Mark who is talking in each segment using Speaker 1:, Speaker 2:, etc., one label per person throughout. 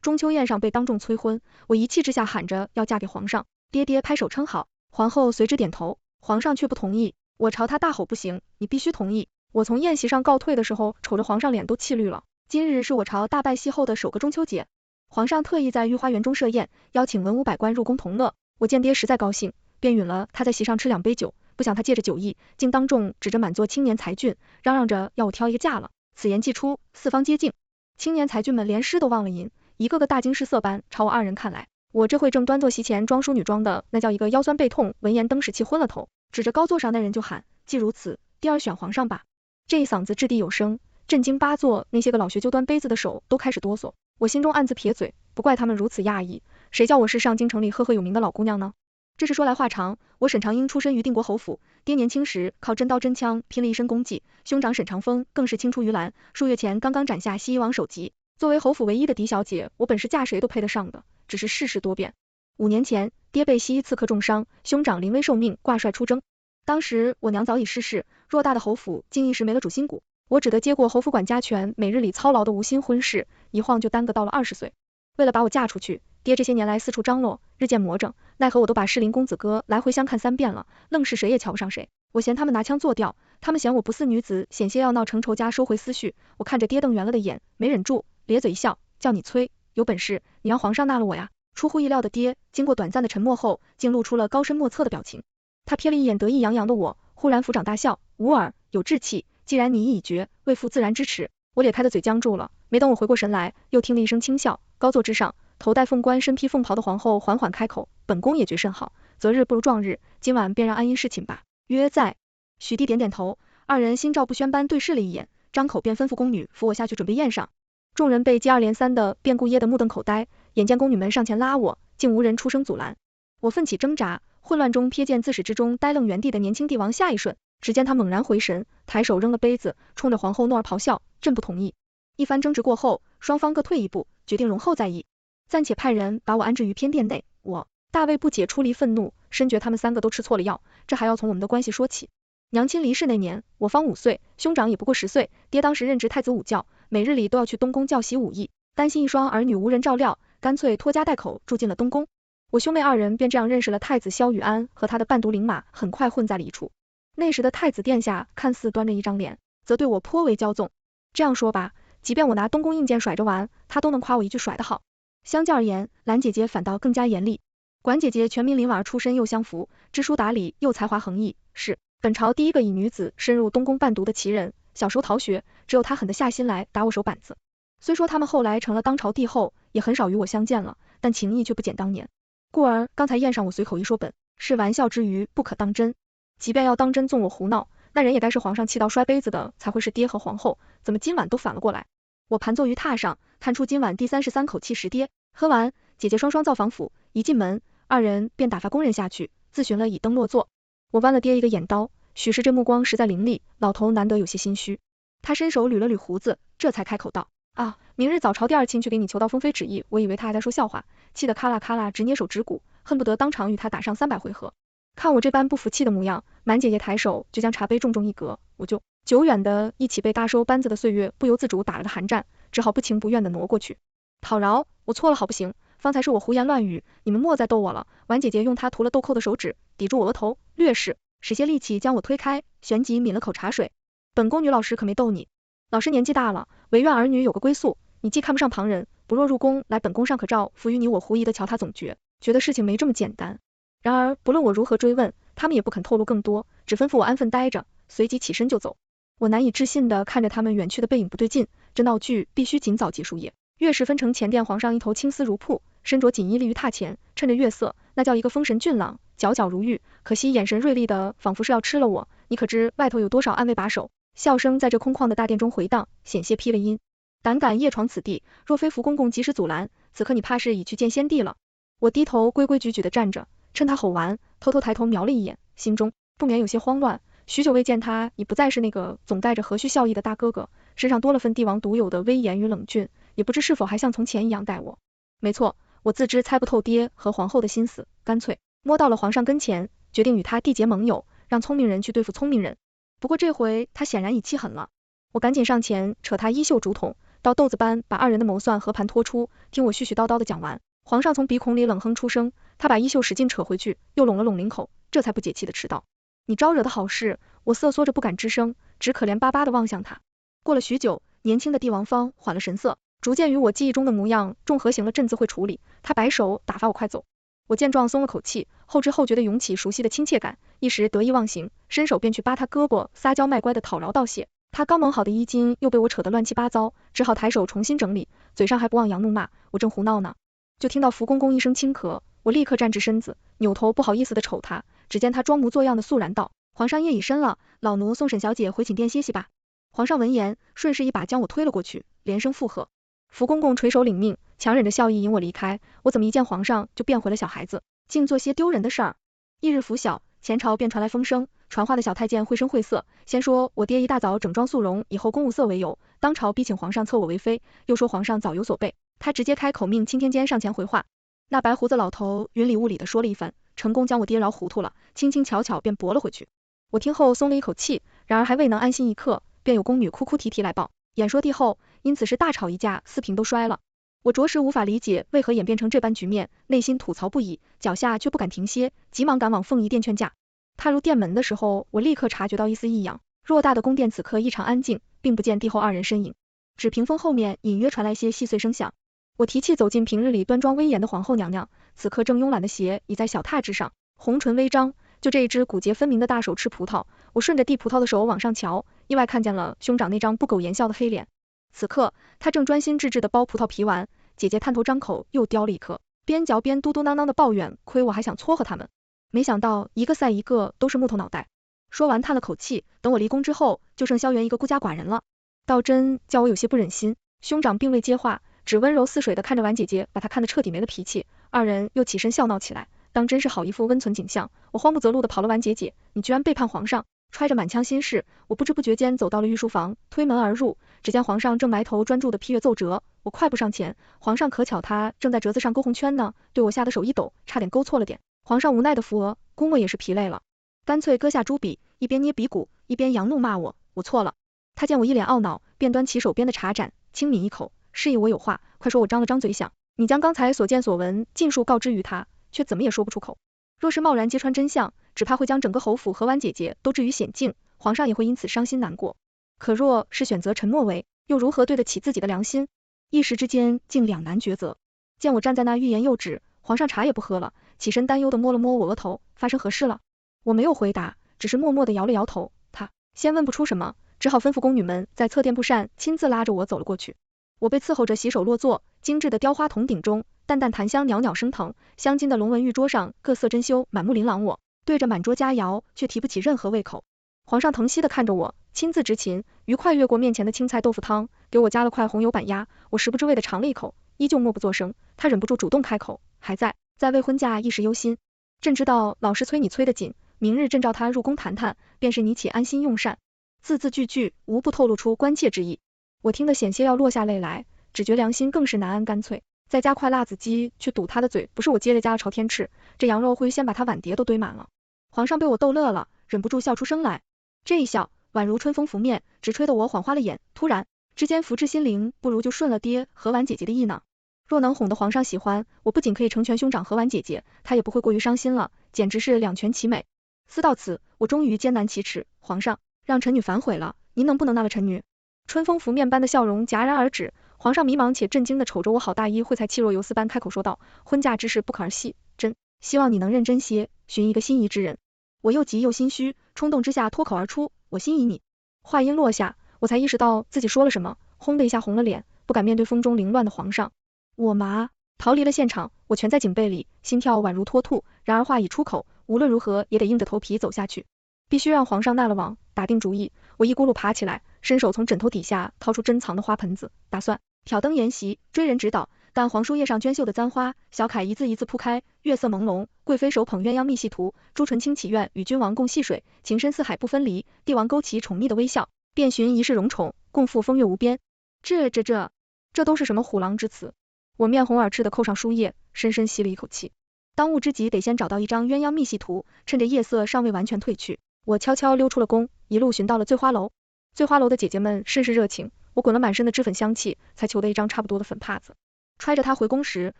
Speaker 1: 中秋宴上被当众催婚，我一气之下喊着要嫁给皇上，爹爹拍手称好，皇后随之点头，皇上却不同意。我朝他大吼不行，你必须同意。我从宴席上告退的时候，瞅着皇上脸都气绿了。今日是我朝大拜西后的首个中秋节，皇上特意在御花园中设宴，邀请文武百官入宫同乐。我见爹实在高兴，便允了他在席上吃2杯酒，不想他借着酒意，竟当众指着满座青年才俊，嚷嚷着要我挑一个嫁了。此言既出，四方皆静，青年才俊们连诗都忘了吟，一个个大惊失色般朝我2人看来。我这会正端坐席前装淑女装的，那叫一个腰酸背痛，闻言登时气昏了头，指着高座上那人就喊，既如此，第二选皇上吧。这一嗓子掷地有声，震惊八座，那些个老学究端杯子的手都开始哆嗦。我心中暗自撇嘴，不怪他们如此讶异，谁叫我是上京城里赫赫有名的老姑娘呢？这是说来话长，我沈长英出身于定国侯府，爹年轻时靠真刀真枪拼了一身功绩，兄长沈长风更是青出于蓝，数月前刚刚斩下西夷王首级。作为侯府唯一的嫡小姐，我本是嫁谁都配得上的，只是世事多变。5年前，爹被西夷刺客重伤，兄长临危受命挂帅出征。当时我娘早已逝世，偌大的侯府竟一时没了主心骨，我只得接过侯府管家权，每日里操劳的无心婚事，一晃就耽搁到了20岁。为了把我嫁出去，爹这些年来四处张罗，日渐魔怔，奈何我都把适龄公子哥来回相看3遍了，愣是谁也瞧不上谁。我嫌他们拿腔作调，他们嫌我不似女子，险些要闹成仇家收回思绪。我看着爹瞪圆了的眼，没忍住，咧嘴一笑，叫你催，有本事你让皇上纳了我呀。出乎意料的爹，经过短暂的沉默后，竟露出了高深莫测的表情。他瞥了一眼得意洋洋的我，忽然抚掌大笑，吾尔有志气，既然你意已决，为父自然支持。我咧开的嘴僵住了，没等我回过神来，又听了一声轻笑，高座之上，头戴凤冠身披凤袍的皇后缓缓开口，本宫也觉甚好，择日不如撞日，今晚便让安因侍寝吧。约在。许帝点点头，2人心照不宣般对视了一眼，张口便吩咐宫女扶我下去准备宴上。众人被接二连三的变故噎得目瞪口呆，眼见宫女们上前拉我，竟无人出声阻拦。我奋起挣扎，混乱中瞥见自始至终呆愣原地的年轻帝王，下一瞬，只见他猛然回神，抬手扔了杯子，冲着皇后诺儿咆哮，朕不同意。一番争执过后，双方各退一步，决定容后再议，暂且派人把我安置于偏殿内。我大为不解，出离愤怒，深觉他们3个都吃错了药，这还要从我们的关系说起。娘亲离世那年，我方5岁，兄长也不过10岁，爹当时任职太子武教，每日里都要去东宫教习武艺，担心一双儿女无人照料，干脆拖家带口住进了东宫。我兄妹2人便这样认识了太子萧雨安和他的伴读灵马，很快混在了一处。那时的太子殿下看似端着一张脸，则对我颇为骄纵。这样说吧，即便我拿东宫硬件甩着玩，他都能夸我一句甩得好。相较而言，兰姐姐反倒更加严厉。管姐姐全民林婉儿出身又相符，知书达理又才华横溢，是本朝第一个以女子深入东宫伴读的奇人。小时候逃学，只有她狠得下心来打我手板子。虽说他们后来成了当朝帝后，也很少与我相见了，但情谊却不减当年。故而刚才宴上我随口一说，本是玩笑之余，不可当真。即便要当真纵我胡闹，那人也该是皇上气到摔杯子的，才会是爹和皇后，怎么今晚都反了过来？我盘坐于榻上，叹出今晚第33口气时，爹喝完，姐姐双双造访府，一进门，2人便打发工人下去自寻了椅灯落座。我剜了爹一个眼刀，许是这目光实在凌厉，老头难得有些心虚。他伸手捋了捋胡子，这才开口道，啊，明日早朝第2亲去给你求到封妃旨意。我以为他还在说笑话，气得咔啦咔啦直捏手指骨，恨不得当场与他打上300回合。看我这般不服气的模样，满姐姐抬手就将茶杯重重一格，我就久远的一起被大收班子的岁月不由自主打了个寒战，只好不情不愿的挪过去。讨饶，我错了好不行，方才是我胡言乱语，你们莫再逗我了。婉姐姐用她涂了豆蔻的手指抵住我额头，略使些力气将我推开，旋即抿了口茶水。本宫女老师可没逗你，老师年纪大了，唯愿儿女有个归宿，你既看不上旁人，不若入宫来本宫尚可照服于你我狐疑的瞧他，总觉得事情没这么简单。然而不论我如何追问，他们也不肯透露更多，只吩咐我安分待着，随即起身就走。我难以置信的看着他们远去的背影不对劲，这闹剧必须尽早结束也。月时分成前殿皇上一头青丝如瀑，身着锦衣立于榻前，趁着月色，那叫一个风神俊朗，皎皎如玉，可惜眼神锐利的仿佛是要吃了我。你可知外头有多少暗卫把守？笑声在这空旷的大殿中回荡，险些劈了音。胆敢夜闯此地，若非福公公及时阻拦，此刻你怕是已去见先帝了。我低头规规矩矩的站着，趁他吼完，偷偷抬头瞄了一眼，心中不免有些慌乱。许久未见他，已不再是那个总带着和煦笑意的大哥哥，身上多了份帝王独有的威严与冷峻，也不知是否还像从前一样待我。没错，我自知猜不透爹和皇后的心思，干脆摸到了皇上跟前，决定与他缔结盟友，让聪明人去对付聪明人。不过这回他显然已气狠了，我赶紧上前扯他衣袖竹筒，到豆子般把二人的谋算和盘托出，听我絮絮叨叨的讲完。皇上从鼻孔里冷哼出声，他把衣袖使劲扯回去，又拢了拢领口，这才不解气的斥道：你招惹的好事。我瑟缩着不敢吱声，只可怜巴巴的望向他。过了许久，年轻的帝王方缓了神色，逐渐与我记忆中的模样重合型了，朕自会处理。他摆手打发我快走。我见状松了口气，后知后觉的涌起熟悉的亲切感，一时得意忘形，伸手便去扒他胳膊，撒娇卖乖的讨饶道谢。他刚蒙好的衣襟又被我扯得乱七八糟，只好抬手重新整理，嘴上还不忘扬怒骂。我正胡闹呢，就听到福公公一声轻咳，我立刻站直身子，扭头不好意思的瞅他，只见他装模作样的肃然道：皇上夜已深了，老奴送沈小姐回寝殿歇息吧。皇上闻言，顺势一把将我推了过去，连声附和。福公公垂手领命，强忍着笑意引我离开。我怎么一见皇上就变回了小孩子，竟做些丢人的事儿。翌日拂晓，前朝便传来风声，传话的小太监绘声绘色，先说我爹一大早整装素容，以后公务色为由，当朝逼请皇上册我为妃，又说皇上早有所备。他直接开口命钦天监上前回话。那白胡子老头云里雾里的说了一番，成功将我爹饶糊涂了，轻轻巧巧便驳了回去。我听后松了一口气，然而还未能安心一刻，便有宫女哭哭啼啼来报，演说帝后因此事大吵一架，四平都摔了。我着实无法理解为何演变成这般局面，内心吐槽不已，脚下却不敢停歇，急忙赶往凤仪殿劝架。踏入殿门的时候，我立刻察觉到一丝异样，偌大的宫殿此刻异常安静，并不见帝后二人身影，只屏风后面隐约传来些细碎声响。我提气走进平日里端庄威严的皇后娘娘，此刻正慵懒的斜倚在小榻之上，红唇微张，就这一只骨节分明的大手吃葡萄。我顺着递葡萄的手往上瞧，意外看见了兄长那张不苟言笑的黑脸。此刻他正专心致志的剥葡萄皮丸，姐姐探头张口又叼了一颗，边嚼边嘟嘟囔囔的抱怨，亏我还想撮合他们，没想到一个赛一个都是木头脑袋。说完叹了口气，等我离宫之后，就剩萧元一个孤家寡人了，倒真叫我有些不忍心。兄长并未接话，只温柔似水的看着婉姐姐，把她看得彻底没了脾气。二人又起身笑闹起来，当真是好一副温存景象。我慌不择路的跑了婉姐姐，你居然背叛皇上！揣着满腔心事，我不知不觉间走到了御书房，推门而入，只见皇上正埋头专注的批阅奏折。我快步上前，皇上可巧他正在折子上勾红圈呢，对我吓得手一抖，差点勾错了点。皇上无奈的扶额，宫我也是疲累了，干脆搁下朱笔，一边捏鼻骨，一边扬怒骂我错了。他见我一脸懊恼，便端起手边的茶盏，轻抿一口，示意我有话快说。我张了张嘴想，你将刚才所见所闻尽数告知于他，却怎么也说不出口。若是贸然揭穿真相，只怕会将整个侯府和婉姐姐都置于险境，皇上也会因此伤心难过。可若是选择沉默为，又如何对得起自己的良心？一时之间竟两难抉择。见我站在那欲言又止，皇上茶也不喝了，起身担忧的摸了摸我额头，发生何事了？我没有回答，只是默默的摇了摇头。他先问不出什么，只好吩咐宫女们在侧殿布扇，亲自拉着我走了过去。我被伺候着洗手落座，精致的雕花铜鼎中，淡淡檀香袅袅升腾，镶金的龙纹玉桌上各色珍馐满目琳琅，我对着满桌佳肴却提不起任何胃口。皇上疼惜的看着我，亲自执勤，愉快越过面前的青菜豆腐汤，给我加了块红油板鸭。我食不知味的尝了一口，依旧默不作声。他忍不住主动开口，还在为婚嫁一时忧心。朕知道老师催你催得紧，明日朕召他入宫谈谈，便是你且安心用膳。字字句句无不透露出关切之意。我听得险些要落下泪来，只觉良心更是难安，干脆再加块辣子鸡去堵他的嘴。不是我接着加了朝天翅，这羊肉会先把他碗碟都堆满了。皇上被我逗乐了，忍不住笑出声来。这一笑宛如春风拂面，直吹得我晃花了眼。突然之间福至心灵，不如就顺了爹和婉姐姐的意呢。若能哄得皇上喜欢，我不仅可以成全兄长和婉姐姐，他也不会过于伤心了，简直是两全其美。思到此，我终于艰难启齿，皇上，让臣女反悔了，您能不能纳了臣女？春风拂面般的笑容戛然而止，皇上迷茫且震惊的瞅着我，好大一会才气若游丝般开口说道，婚嫁之事不可儿戏，朕希望你能认真些，寻一个心仪之人。我又急又心虚，冲动之下脱口而出，我心仪你。话音落下，我才意识到自己说了什么，轰的一下红了脸，不敢面对风中凌乱的皇上。我麻，逃离了现场，我蜷在警被里，心跳宛如脱兔，然而话已出口，无论如何也得硬着头皮走下去，必须让皇上纳了网。打定主意，我一咕噜爬起来，伸手从枕头底下掏出珍藏的花盆子，打算挑灯研习，追人指导。但黄书页上娟秀的簪花，小楷一字一字铺开，月色朦胧，贵妃手捧鸳鸯密戏图，朱唇轻启愿与君王共戏水，情深似海不分离。帝王勾起宠溺的微笑，便寻一世荣宠，共赴风月无边。这都是什么虎狼之词？我面红耳赤的扣上书页，深深吸了一口气。当务之急得先找到一张鸳鸯密戏图，趁着夜色尚未完全褪去，我悄悄溜出了宫，一路寻到了醉花楼。醉花楼的姐姐们甚是热情，我滚了满身的脂粉香气，才求得一张差不多的粉帕子。揣着它回宫时，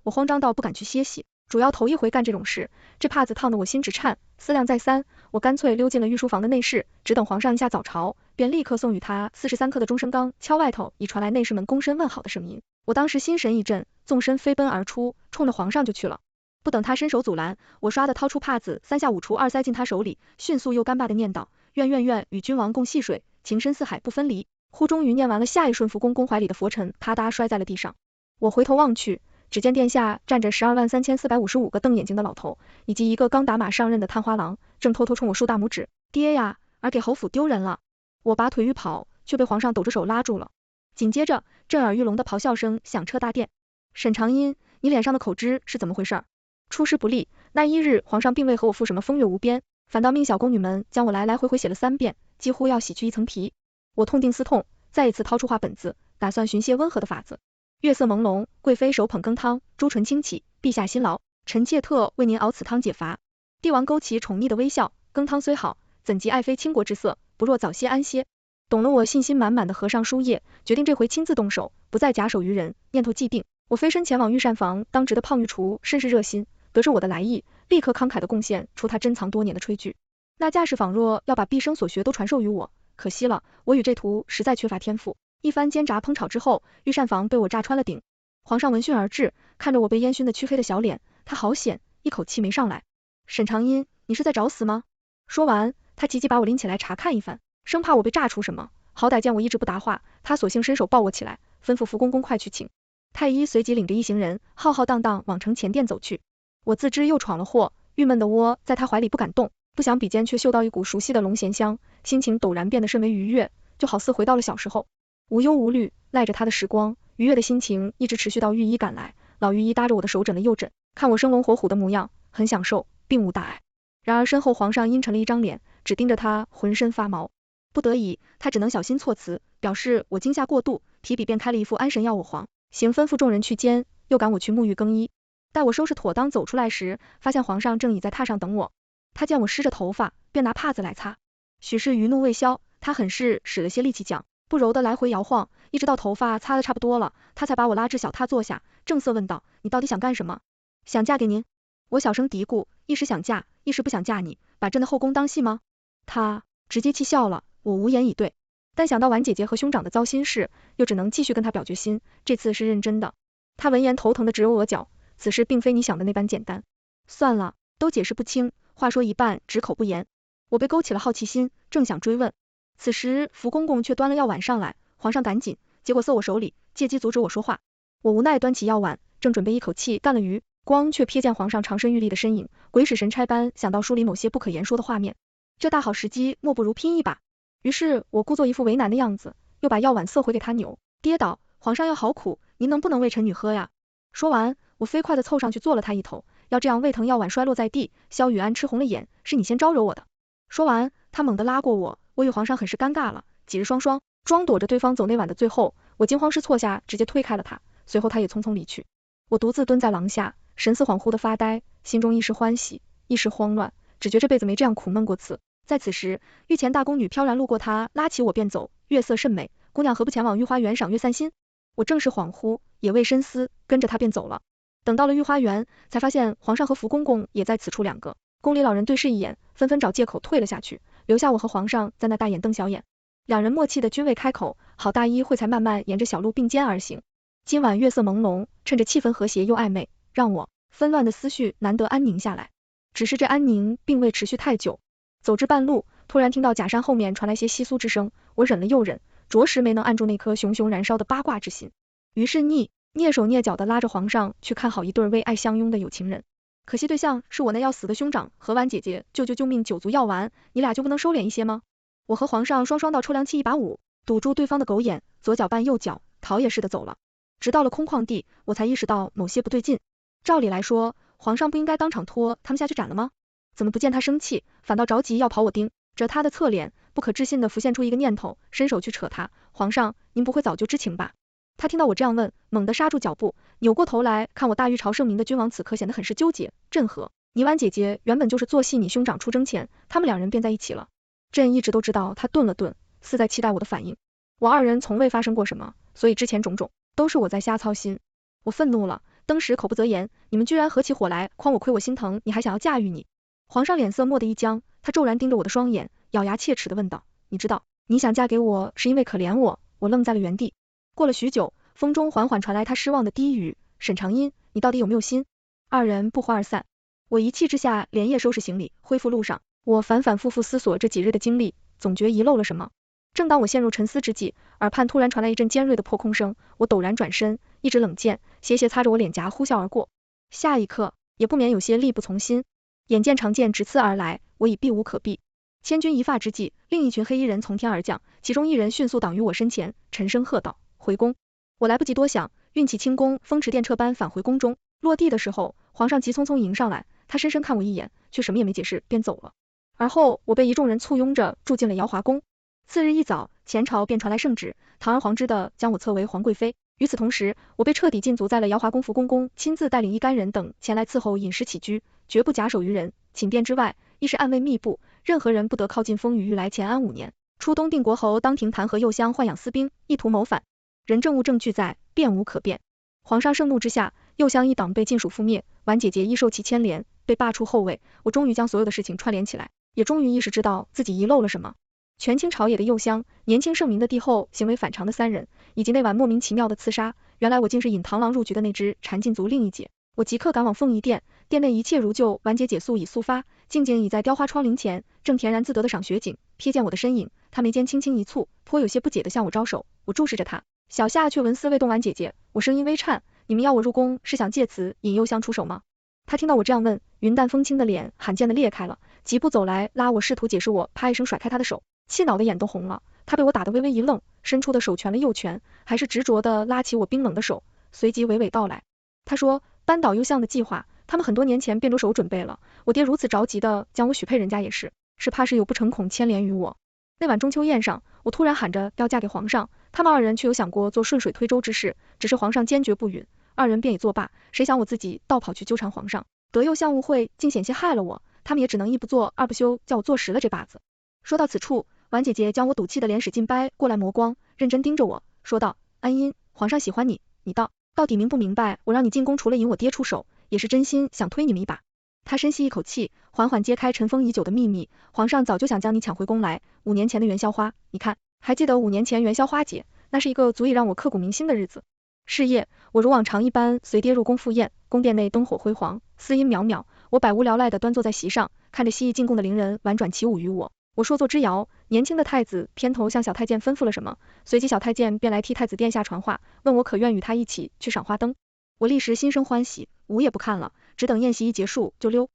Speaker 1: 我慌张到不敢去歇息，主要头一回干这种事，这帕子烫得我心直颤，思量再三，我干脆溜进了御书房的内室，只等皇上一下早朝，便立刻送与他43克的钟声钢，敲外头已传来内侍们躬身问好的声音。我当时心神一震，纵身飞奔而出，冲着皇上就去了。不等他伸手阻拦，我唰的掏出帕子，3下5除2塞进他手里，迅速又干巴的念道：愿与君王共戏水，情深似海不分离。忽终于念完了，下一瞬福公怀里的佛尘啪嗒摔在了地上。我回头望去，只见殿下站着123455个瞪眼睛的老头，以及一个刚打马上任的探花郎，正偷偷冲我竖大拇指。爹呀，儿给侯府丢人了！我拔腿欲跑，却被皇上抖着手拉住了。紧接着，震耳欲聋的咆哮声响彻大殿。沈长音，你脸上的口脂是怎么回事？出师不利，那一日皇上并未和我负什么风月无边，反倒命小宫女们将我来来回回写了3遍，几乎要洗去一层皮。我痛定思痛，再一次掏出画本子，打算寻些温和的法子。月色朦胧，贵妃手捧羹汤，朱唇轻启，陛下辛劳，臣妾特为您熬此汤解乏。帝王勾起宠溺的微笑，羹汤虽好，怎及爱妃倾国之色，不若早些安歇。懂了我信心满满的合上书页，决定这回亲自动手，不再假手于人，念头既定，我飞身前往御膳房，当值的胖御厨甚是热心，得知我的来意，立刻慷慨的贡献出他珍藏多年的炊具。那架势仿若要把毕生所学都传授于我，可惜了，我与这图实在缺乏天赋。一番煎炸烹炒之后，御膳房被我炸穿了顶。皇上闻讯而至，看着我被烟熏的黢黑的小脸，他好险，一口气没上来。沈长音，你是在找死吗？说完，他急急把我拎起来查看一番，生怕我被炸出什么。好歹见我一直不答话，他索性伸手抱我起来，吩咐福公公快去请。太医随即领着一行人浩浩荡荡往承前殿走去。我自知又闯了祸，郁闷的窝在他怀里不敢动，不想比肩却嗅到一股熟悉的龙涎香，心情陡然变得甚为愉悦，就好似回到了小时候，无忧无虑，赖着他的时光，愉悦的心情一直持续到御医赶来。老御医搭着我的手枕了又枕，看我生龙活虎的模样，很享受，并无大碍。然而身后皇上阴沉了一张脸，只盯着他，浑身发毛。不得已，他只能小心措辞，表示我惊吓过度，提笔便开了一副安神药我皇，行吩咐众人去监，又赶我去沐浴更衣。待我收拾妥当走出来时，发现皇上正倚在榻上等我。他见我湿着头发，便拿帕子来擦。许是余怒未消，他很是使了些力气讲，不柔的来回摇晃，一直到头发擦得差不多了，他才把我拉至小榻坐下，正色问道：你到底想干什么？想嫁给您。我小声嘀咕，一时想嫁，一时不想嫁你，把朕的后宫当戏吗？他直接气笑了，我无言以对。但想到婉姐姐和兄长的糟心事，又只能继续跟他表决心，这次是认真的。他闻言头疼的直揉额角，此事并非你想的那般简单。算了，都解释不清，话说一半，止口不言。我被勾起了好奇心，正想追问，此时福公公却端了药碗上来，皇上赶紧，结果塞我手里，借机阻止我说话。我无奈端起药碗，正准备一口气干了鱼，光却瞥见皇上长身玉立的身影，鬼使神差般想到书里某些不可言说的画面，这大好时机，莫不如拼一把。于是我故作一副为难的样子，又把药碗塞回给他扭，跌倒，皇上药好苦，您能不能为臣女喝呀？说完，我飞快地凑上去坐了他一头，要这样胃疼药碗摔落在地，萧雨安吃红了眼，是你先招惹我的。说完，他猛地拉过我，我与皇上很是尴尬了，几日双双，装躲着对方走那晚的最后，我惊慌失措下直接推开了他，随后他也匆匆离去。我独自蹲在廊下，神思恍惚的发呆，心中一时欢喜，一时慌乱，只觉这辈子没这样苦闷过次。在此时，御前大宫女飘然路过他，拉起我便走，月色甚美，姑娘何不前往御花园赏月散心？我正是恍惚，也未深思，跟着他便走了。等到了御花园，才发现皇上和福公公也在此处两个。宫里老人对视一眼，纷纷找借口退了下去，留下我和皇上在那大眼瞪小眼。两人默契的均未开口，好大一会才慢慢沿着小路并肩而行。今晚月色朦胧，趁着气氛和谐又暧昧，让我纷乱的思绪难得安宁下来。只是这安宁并未持续太久。走至半路，突然听到假山后面传来些窸窣之声，我忍了又忍，着实没能按住那颗熊熊燃烧的八卦之心，于是蹑手蹑脚的拉着皇上去看好一对为爱相拥的有情人。可惜对象是我那要死的兄长和婉姐姐，救命酒足药丸，你俩就不能收敛一些吗？我和皇上双双到抽凉气一把舞，堵住对方的狗眼，左脚绊右脚，逃也似的走了。直到了空旷地，我才意识到某些不对劲。照理来说，皇上不应该当场拖他们下去斩了吗？怎么不见他生气，反倒着急要跑我盯着他的侧脸，不可置信的浮现出一个念头，伸手去扯他。皇上，您不会早就知情吧？他听到我这样问，猛地刹住脚步，扭过头来看我大玉朝圣明的君王，此刻显得很是纠结。朕和倪婉姐姐原本就是做戏你兄长出征前，他们两人便在一起了。朕一直都知道。他顿了顿，似在期待我的反应。我二人从未发生过什么，所以之前种种都是我在瞎操心。我愤怒了，当时口不择言，你们居然合起伙来诓我亏我心疼，你还想要驾驭你。皇上脸色蓦地一僵，他骤然盯着我的双眼，咬牙切齿地问道，你知道你想嫁给我是因为可怜我？我愣在了原地。过了许久，风中缓缓传来他失望的低语，沈长音，你到底有没有心？二人不欢而散。我一气之下连夜收拾行李，恢复路上。我反反复复思索这几日的经历，总觉遗漏了什么。正当我陷入沉思之际，耳畔突然传来一阵尖锐的破空声，我陡然转身，一指冷剑斜斜擦着我脸颊呼啸而过。下一刻，也不免有些力不从心，眼见长剑直刺而来，我已避无可避。千钧一发之际，另一群黑衣人从天而降，其中一人迅速挡于我身前，沉声喝道，回宫。我来不及多想，运起轻功，风驰电掣般返回宫中。落地的时候，皇上急匆匆迎上来，他深深看我一眼，却什么也没解释，便走了。而后我被一众人簇拥着住进了瑶华宫。次日一早，前朝便传来圣旨，堂而皇之的将我册为皇贵妃。与此同时，我被彻底禁足在了瑶华宫福公公亲自带领一干人等前来伺候饮食起居，绝不假手于人。寝殿之外，亦是暗卫密布，任何人不得靠近风雨欲来前安5年。初东定国侯当庭弹劾右相豢养私兵，意图谋反，人证物证俱在，辩无可辩。皇上盛怒之下，右相一党被尽数覆灭，婉姐姐亦受其牵连，被罢黜后位。我终于将所有的事情串联起来，也终于意识知道自己遗漏了什么。权倾朝野的右相，年轻盛名的帝后，行为反常的3人，以及那晚莫名其妙的刺杀，原来我竟是引螳螂入局的那只缠禁族另一姐。我即刻赶往凤仪殿，殿内一切如旧，婉姐解素已速发，静静倚在雕花窗棂前，正恬然自得的赏雪景。瞥见我的身影，她眉间轻轻一蹙，颇有些不解的向我招手。我注视着她，小夏却纹丝未动。婉姐姐，我声音微颤，你们要我入宫，是想借此引右相出手吗？她听到我这样问，云淡风轻的脸罕见的裂开了，疾步走来拉我，试图解释我，啪一声甩开她的手，气恼的眼都红了。她被我打得微微一愣，伸出的手拳了右拳，还是执着的拉起我冰冷的手，随即娓娓道来。她说，扳倒右相的计划，他们很多年前便着手准备了，我爹如此着急的将我许配人家也是怕是有不成恐牵连于我。那晚中秋宴上，我突然喊着要嫁给皇上，他们二人却有想过做顺水推舟之事，只是皇上坚决不允，二人便已作罢。谁想我自己倒跑去纠缠皇上，得右相误会，竟险些害了我，他们也只能一不做二不休，叫我坐实了这把子。说到此处，婉姐姐将我赌气的脸使劲掰过来磨光，认真盯着我说道，安音，皇上喜欢你，你到底明不明白，我让你进宫除了引我爹出手，也是真心想推你们一把。他深吸一口气，缓缓揭开尘封已久的秘密，皇上早就想将你抢回宫来，5年前的元宵花，你看，还记得5年前元宵花节，那是一个足以让我刻骨铭心的日子。是夜，我如往常一般随爹入宫赴宴，宫殿内灯火辉煌，丝音袅袅，我百无聊赖地端坐在席上，看着西翼进贡的伶人婉转起舞于我。我说作之遥，年轻的太子偏头向小太监吩咐了什么，随即小太监便来替太子殿下传话，问我可愿与他一起去赏花灯。我立时心生欢喜，舞也不看了，只等宴席一结束就溜。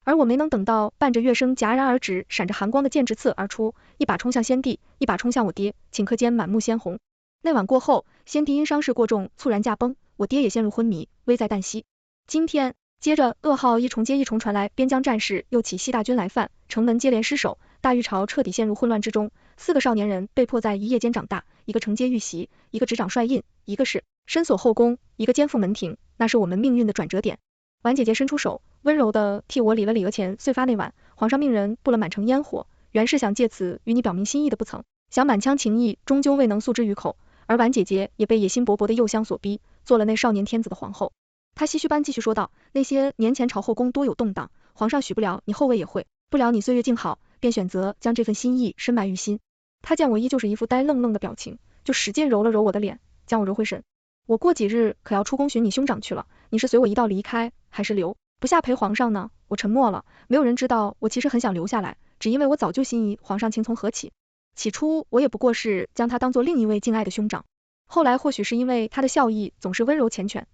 Speaker 1: 而我没能等到伴着乐声戛然而止，闪着寒光的剑直刺而出，一把冲向先帝，一把冲向我爹，顷刻间满目鲜红。那晚过后，先帝因伤势过重猝然驾崩，我爹也陷入昏迷，危在旦夕。今天接着噩耗一重接一重传来，边疆战事又起西大军来犯，城门接连失守，大玉朝彻底陷入混乱之中。4个少年人被迫在一夜间长大，一个承接玉玺，一个执掌帅印，一个是深锁后宫，一个肩负门庭，那是我们命运的转折点。婉姐姐伸出手，温柔的替我理了理额前碎发那晚，皇上命人布了满城烟火，原是想借此与你表明心意的，不曾想满腔情意终究未能诉之于口，而婉姐姐也被野心勃勃的右相所逼，做了那少年天子的皇后。她唏嘘般继续说道，那些年前朝后宫多有动荡，皇上许不了你后位也会不了你岁月静好，便选择将这份心意深埋于心。她见我依旧是一副呆愣愣的表情，就使劲揉了揉我的脸，将我揉回神。我过几日可要出宫寻你兄长去了，你是随我一道离开，还是留不下陪皇上呢？我沉默了，没有人知道我其实很想留下来，只因为我早就心仪皇上情从何起。起初我也不过是将他当作另一位敬爱的兄长，后来或许是因为他的笑意总是温柔缱绻，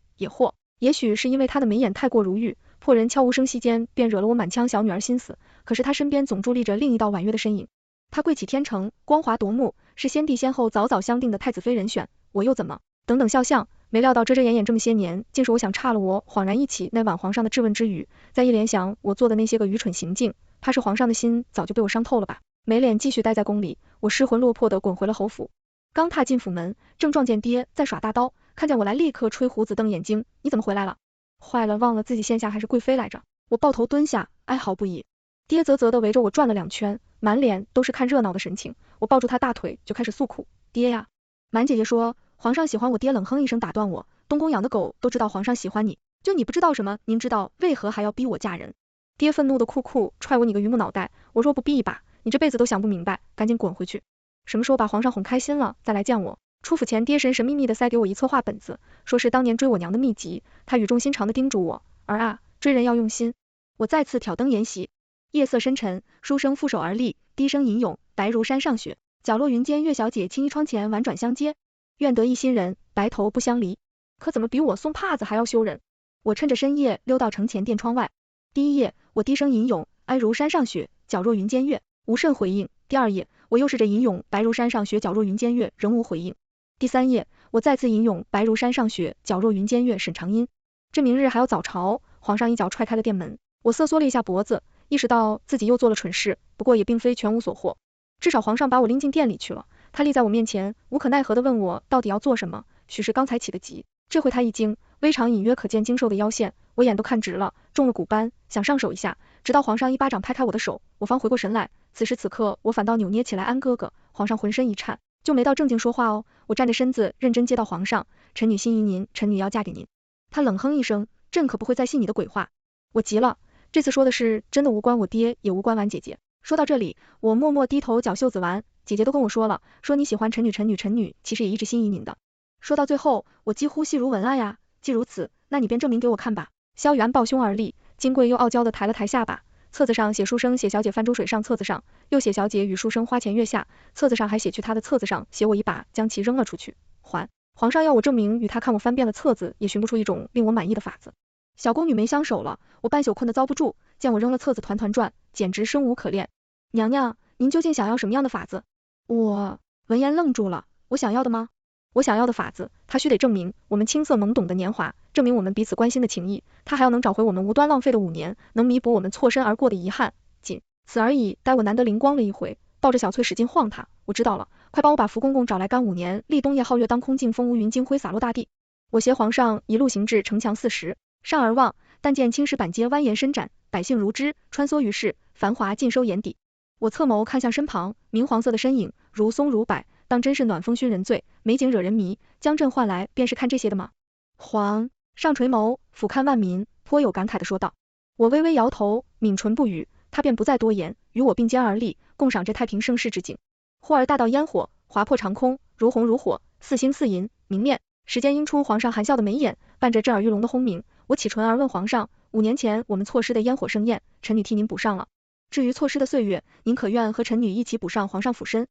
Speaker 1: 也许是因为他的眉眼太过如玉，破人悄无声息间便惹了我满腔小女儿心思，可是他身边总伫立着另一道婉约的身影。他贵起天成，光华夺目，是先帝先后早早相定的太子妃人选，我又怎么等等肖像，没料到遮遮掩掩这么些年，竟是我想差了我。恍然忆起那晚皇上的质问之语，再一联想我做的那些个愚蠢行径，怕是皇上的心早就被我伤透了吧。没脸继续待在宫里，我失魂落魄地滚回了侯府。刚踏进府门，正撞见爹在耍大刀，看见我来立刻吹胡子瞪眼睛，你怎么回来了？坏了，忘了自己现下还是贵妃来着。我抱头蹲下，哀嚎不已。爹啧啧地围着我转了2圈，满脸都是看热闹的神情。我抱住他大腿就开始诉苦，爹呀！满姐姐说，皇上喜欢我。爹冷哼一声打断我，东宫养的狗都知道皇上喜欢你，就你不知道什么？您知道为何还要逼我嫁人？爹愤怒的酷踹我你个榆木脑袋，我说不必吧，你这辈子都想不明白，赶紧滚回去。什么时候把皇上哄开心了再来见我？出府前爹神神秘秘的塞给我一册画本子，说是当年追我娘的秘籍，他语重心长的叮嘱我，儿啊，追人要用心。我再次挑灯研习，夜色深沉，书生负手而立，低声吟咏，白如山上雪，角落云间月小姐轻衣窗前婉转相接，愿得一心人，白头不相离。可怎么比我送帕子还要羞人？我趁着深夜溜到城前殿窗外。第一页，我低声吟咏，哀如山上雪，皎若云间月，无甚回应。第二页，我又试着吟咏，白如山上雪，皎若云间月，仍无回应。第三页，我再次吟咏，白如山上雪，皎若云间月，沈长音。这明日还要早朝，皇上一脚踹开了殿门，我瑟缩了一下脖子，意识到自己又做了蠢事，不过也并非全无所获。至少皇上把我拎进殿里去了，他立在我面前，无可奈何地问我到底要做什么。许是刚才起的急，这回他一惊，微长隐约可见精瘦的腰线，我眼都看直了，中了骨斑，想上手一下，直到皇上一巴掌拍开我的手，我方回过神来，此时此刻我反倒扭捏起来，安哥哥。皇上浑身一颤，就没到正经说话哦。我站着身子认真接到皇上，臣女心仪您，臣女要嫁给您。他冷哼一声，朕可不会再信你的鬼话。我急了，这次说的是真的，无关我爹，也无关婉姐姐。说到这里，我默默低头绞袖子玩，姐姐都跟我说了，说你喜欢臣女其实也一直心仪您的。说到最后，我几乎细如文案呀。既如此，那你便证明给我看吧。萧玉安抱胸而立，金贵又傲娇的抬了抬下巴，册子上写书生写小姐泛珠水上，册子上又写小姐与书生花前月下，册子上还写去他的册子上写我一把将其扔了出去。皇上要我证明与他看我翻遍了册子，也寻不出一种令我满意的法子。小宫女没相守了，我半宿困得遭不住，见我扔了册子团团转，简直生无可恋。娘娘，您究竟想要什么样的法子？我闻言愣住了，我想要的吗？我想要的法子，他须得证明我们青涩懵懂的年华，证明我们彼此关心的情谊，他还要能找回我们无端浪费的5年，能弥补我们错身而过的遗憾，仅此而已。待我难得灵光了一回，抱着小翠使劲晃他，我知道了，快帮我把福公公找来，干5年，立冬夜皓月当空，尽风无云，金辉洒落大地。我携皇上一路行至城墙40，上而望，但见青石板街蜿蜒伸展，百姓如织，穿梭于世，繁华尽收眼底。我侧眸看向身旁，明黄色的身影，如松如柏，当真是暖风熏人醉，美景惹人迷，将朕唤来便是看这些的吗？皇上垂眸俯瞰万民，颇有感慨地说道。我微微摇头，抿唇不语，他便不再多言，与我并肩而立，共赏这太平盛世之景。忽而大道烟火划破长空，如红如火，似星似银，明灭。时间映出皇上含笑的眉眼，伴着震耳欲聋的轰鸣。我启唇而问皇上，5年前我们错失的烟火盛宴，臣女替您补上了。至于错失的岁月，您可愿和臣女一起补上皇上抚身？